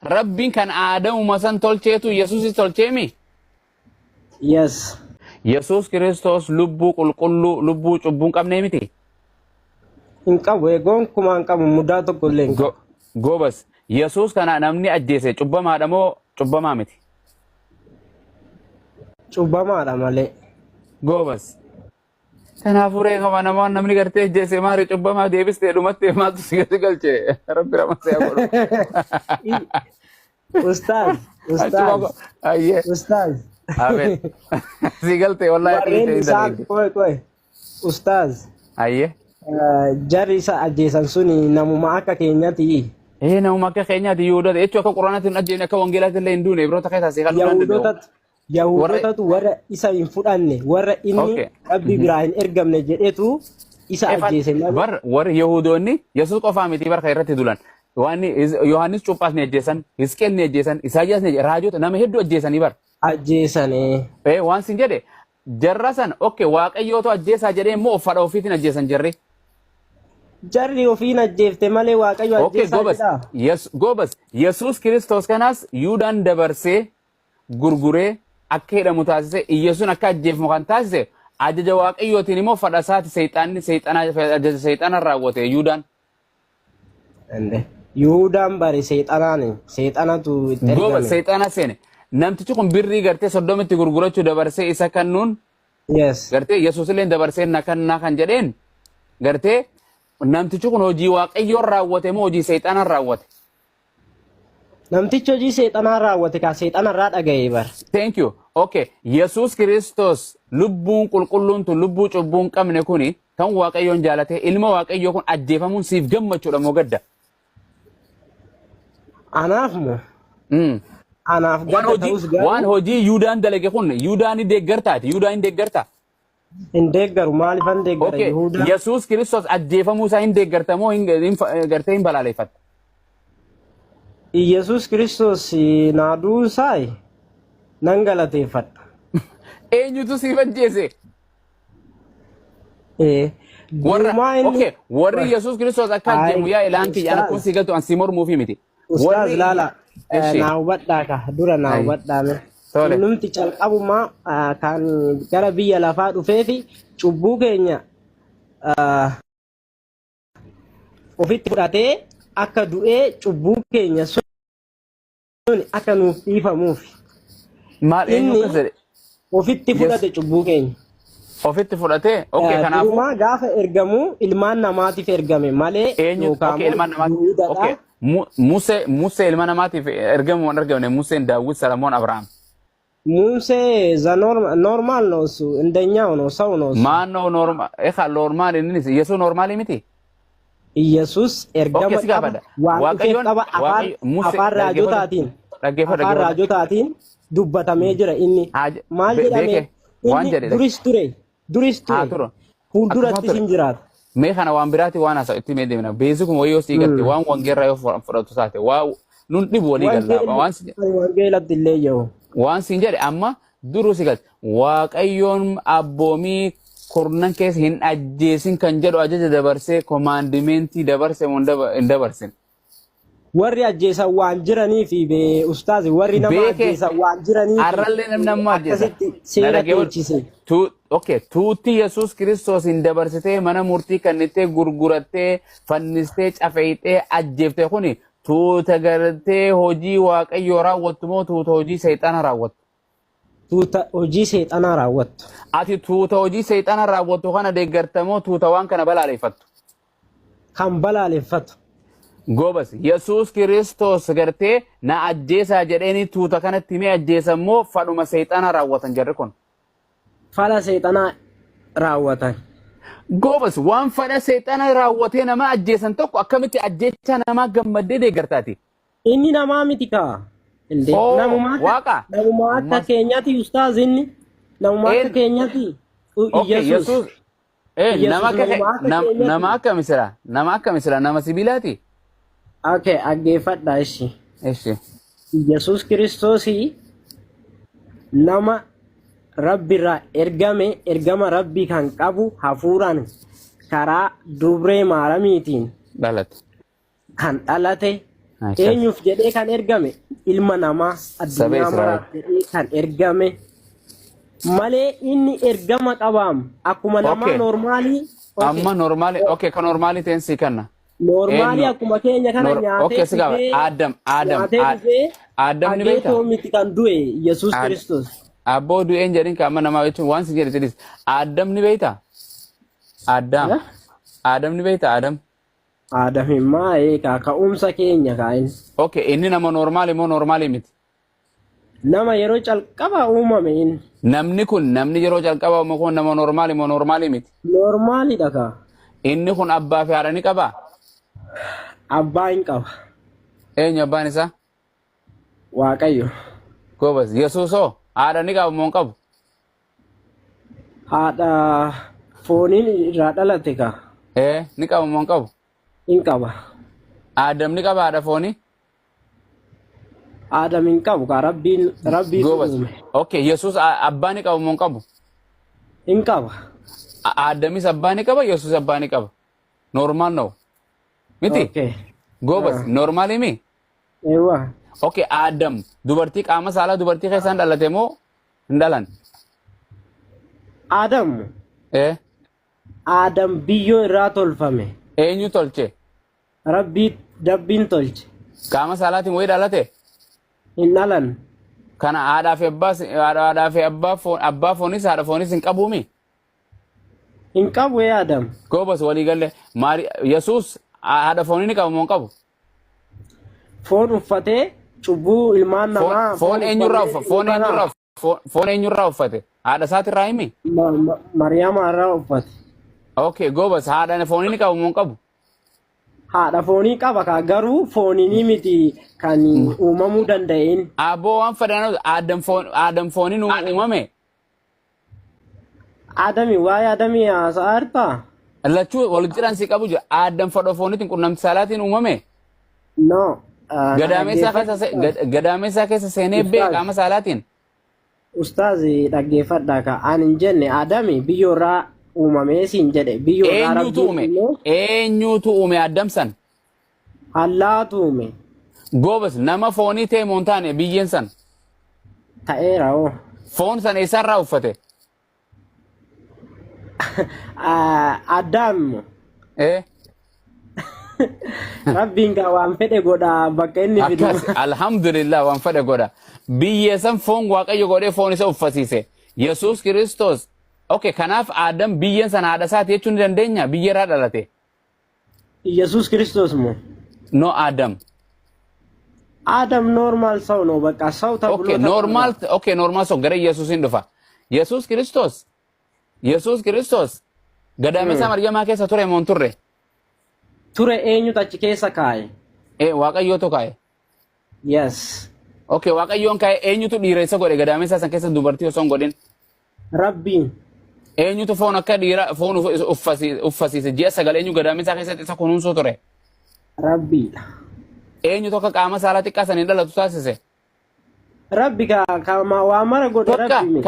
Rabbiin kan Aadamuma san tolcheetu Yesuusis tolcheemi. Yes. Yesuus Kiristoos lubbuu qulqulluu lubbuu cubbuu hin qabnee miti. Hin qabu gonkumaa hin qabu mudaa tokko illee hin qabu. Gobas Yesuus kana namni ajjeese cubbamaadha moo cubbamaa miti? Cubbamaadha malee. Gobas. Kanaafuu reefama namoonni namni gartee ajjeese maari cubbamaa deebistee dhumatti maaltu si galchee Rabbi ramasee godhu. Ustaaz. Ustaaz. Amen. Si galtee wallahi. Koy. Ustaaz. Ayyee. Jarri isa ajjeesan suni namuma akka keenyati. Namuma akka keenyati Yihuudoota jechuun akka Quraanaatiin ajjeene akka Wangeelaatti illee hin duune biroota keessaa si kan Yahudootatu warra isa hin fudhanne warra inni Rabbi biraa hin ergamne jedhetu isa ajjeese. Warri Yahudoonni Yesuus qofaa miti barka irratti dulan. Waan Yohaannis Cuuphaas ni ajjeesan, Hisqeel ni ajjeesan, Isaayyaas ni raajota nama hedduu ajjeesanii bar. Ajjeesanii. Waan sin jedhe jarra san Waaqayyootu ajjeesaa jedhee immoo uffata ofiitiin ajjeesan jarri. Jarri ofiin ajjeefte malee Waaqayyo ajjeesaa jedha. Gobas Yesuus Kiristoos kanas Yuudaan dabarsee gurguree akka hidhamu taasise Iyyesuun akka ajjeefamu kan taasise ajaja Waaqayyootiin immoo fadha isaati seexana raawwate Yuudaan. Yuudaan bari seexanatu itti ergame. Gobas seexana seene. Namtichi kun birrii gartee soddomitti gurgurachuu dabarsee isa kannuun. Yes. Gartee Yesuus illee dabarsee kan jedheen gartee namtichi kun hojii Waaqayyoon raawwate moo hojii seexanaan raawwate? Namtichi hojii seexanaan raawwate ka seexanarraa dhaga'ee bar. Thank you. Okay. Yesuus Kiristoos lubbuun qulqulluun tun lubbuu cubbuu hin qabne kuni kan Waaqayyoon jaalate ilma Waaqayyoo kun ajjeefamuun siif gammachuudha moo gadda? Anaaf moo? Anaaf gadda ta'us garuu. Waan hojii Yuudaan dalage kun Yuudaan ni deeggartaati. Yuudaan ni deeggarta. Hin deeggaru maalifan deeggara Yihuudaan? Yesuus Kiristoos ajjeefamuu isaa hin deeggarta moo gartee hin balaaleffatta? Yesuus Kiristoos naaduu isaa nan galateeffadha. Eenyutu siif ajjeese? Warri Yesuus Kiristoos akka ajjeemu yaa ilaan kiyya kun si galtu an si mormuufi miti. Ustaaz laala naa hubadhaa ka dura naa hubadhaa. Numti calqabumaa kan gara biyya lafaa dhufee fi cubbuu keenya ofitti fudhatee akka du'ee cubbuu keenya sun akka nuuf dhiifamuuf. Inni ofitti fudhate cubbuu keenya. Ofitti fudhatee? Kanaafuu. Durumaa gaafa ergamu ilmaan namaatiif ergame malee. Ilmaan namaatiif. Musee ilma namaatiif ergamu waan ergamne Museen Daawit Salamoon Abrahaam. Musee normal ነው እሱ እንደኛው ነው ሰው ነው ማን ነው ኖርማል ኖርማል እንንስ ኢየሱስ ኖርማል ሚቲ ኢየሱስ ኤርጋማ waaqayyoon qaba afaan raajotaatiin dubbatamee jira inni maal jedhame waan jedhe duris ture fuulduratti hin jiraata mee kana waan biraati waan asa itti mee deemna beezikum wayyo sii garte waan wangeerra yoo fudhatu taate waa nun dhibu walii gallaa waan wangeelatti illee yoo waan siin jedhe amma duruu si galte waaqayyoon abboomii kurnan keessa hin ajjeesin kan jedhu ajaja dabarsee komaandimentii dabarse hin dabarsin. Warri ajjeesan waan jiranii fi ustaazi warri nama ajjeesan waan jiranii fi arrallee nama ajjeesan seera teechise. Tuutti Yesuus Kiristoos hin dabarsitee mana murtii kannittee gurgurattee fannistee cafeeytee ajjeeftee kuni tuuta gartee hojii waaqayyoo raawwattu moo tuuta hojii seexana raawwattu? Tuuta hojii seexana raawwattu. Ati tuuta hojii seexana raawwattu kana deeggartamoo tuuta waan kana balaaleffattu? Kan balaaleffatu. Gobas Yesuus Kiristoos gartee na ajjeesaa jedheeni tuuta kanatti mee ajjeesan moo fadhuma seexana raawwatan jarri kun? Fala seexana raawwatan. Gobas waan fadha seexana raawwatee nama ajjeesan tokko akkamitti ajjeecha nama gammaddee deeggartaati? Inni namaa miti kaa. Waaqa. Namuma akka keenyati ustaaz inni. Namuma akka keenyati. Yesuus. Nama akka misira. Nama akka misira nama sibiilaati. Dhaggeeffadha ishi. Yesuus Kiristoos nama Rabbirraa ergama Rabbii kan qabu hafuuraan karaa dubree Maaramiitiin dhalate. Kan dhalate eenyuuf jedhee kan ergame ilma namaa addunyaa maraaf jedhee kan ergame malee inni ergama qabaam akkuma namaa normaalii amma normaalii okay kan normaalii tensi kana normaalii akkuma keenya kana nyaatee Adam ni beekta miti kan du'e Yesuus Kiristoos abboo du'een jedhin ka amma namaa jechuun waan si jedhe Adam ni beekta Adam ni beekta Adam immaa ka'umsa keenya kaa'in. Okay, inni nama normaali moo normaali miti? Nama yeroo calqaba uumame inni. Namni yeroo calqaba uumame kun nama normaali moo normaali miti? Normaalidha ka. Inni kun abbaa fi haadha ni qabaa? Abbaa hin qaba. Eenyu abbaan isaa? Waaqayyo. Goobas, Yesuusoo haadha ni qaba moo hin qabu? Haadha fooniin irraa dhalate ka. Ni qaba moo hin qabu? Hin qaba. Adam ni qaba haadha foonii? Adam hin qabu ka rabbiin uume. Okay, Yesuus abbaa ni qaba moo hin qabu? Hin qaba. Adamis abbaa ni qaba, Yesuus abbaa ni qaba. Normaal no? Miti? Okay. Goobas, normaali mi? Eewwa. Okay, Adam dubartii qaama saalaa dubartii keessaan dhalate moo hin dhalan? Adam. Adam biyyoo irraa tolfame. Eenyu tolche? Rabbiin tolche. Qaama saalaatiin wayii dhalate? Hin dhalan. Kana haadhaa fi abbaa foonis haadha foonis hin qabuumi? Hin qabu Adam. Goobas walii galle Yesuus haadha foonii ni qabu moo hin qabu? Foon uffatee cubbuu ilmaan namaa. Foon eenyurraa uffate? Haadha isaatirraa himi? Mariyaama irraa uffate. Okay, Goobas haadha foonii ni qabu moo hin qabu? Haadha foonii qaba ka garuu foonii miti kan uumamuu danda'een. Aboo waan fadhaan Adam fooniin uumame? Waa'ee Adamii haasa'aa jirtaa? Lachuu wal jiraan si qabu jira. Adam fadha fooniitiin qunnamti saalaatiin uumame? No. Gadaameessaa keessa seenee bee qaama saalaatiin? Ustaazi dhaggeeffadhaa ka ani hin jenne Adami biyyoorraa uumamee siin jedhe biyyoorraa eenyutu uume Adamsan? Allaatu uume. Goobas nama foonii ta'e moo hin taane biyyeen san? Ta'eera oo. Foon san eessarraa uffate? Adam. Rabbiin ka waan fedhe godha bakka inni fidu. Alhamdulillah waan fedhe godha. Biyyee san foon Waaqayyo godhee foon isa uffisiise. Yesuus Kiristoos. Okay, kanaaf Adam biyyeen san haadha isaati jechuu ni dandeenya? Biyyeerraa dhalate. Yesuus Kiristoos moo? No, Adam. Adam normal ሰው ነው በቃ ሰው ተብሎ normal ሰው ገረ ኢየሱስን dhufa. Yesuus Kiristoos gadameessa Maryamaa keessa ture moo hin turre? Ture eenyutu achi keessa kaa'e? Waaqayyootu kaa'e. Yes. Okay, Waaqayyoon kaa'e eenyutu dhiireessa godhe gadameessa san keessa dubartii osoo hin godhin? Rabbiin. Eenyutu foon akka dhiira foon uffisiise ji'a sagal eenyu gadameessa keessatti isa kunuunsuu ture? Rabbiidha. Eenyutu akka qaama saalaa xiqqaa saniin dhalatu taasise? Rabbi ka waa mara godhe Rabbi.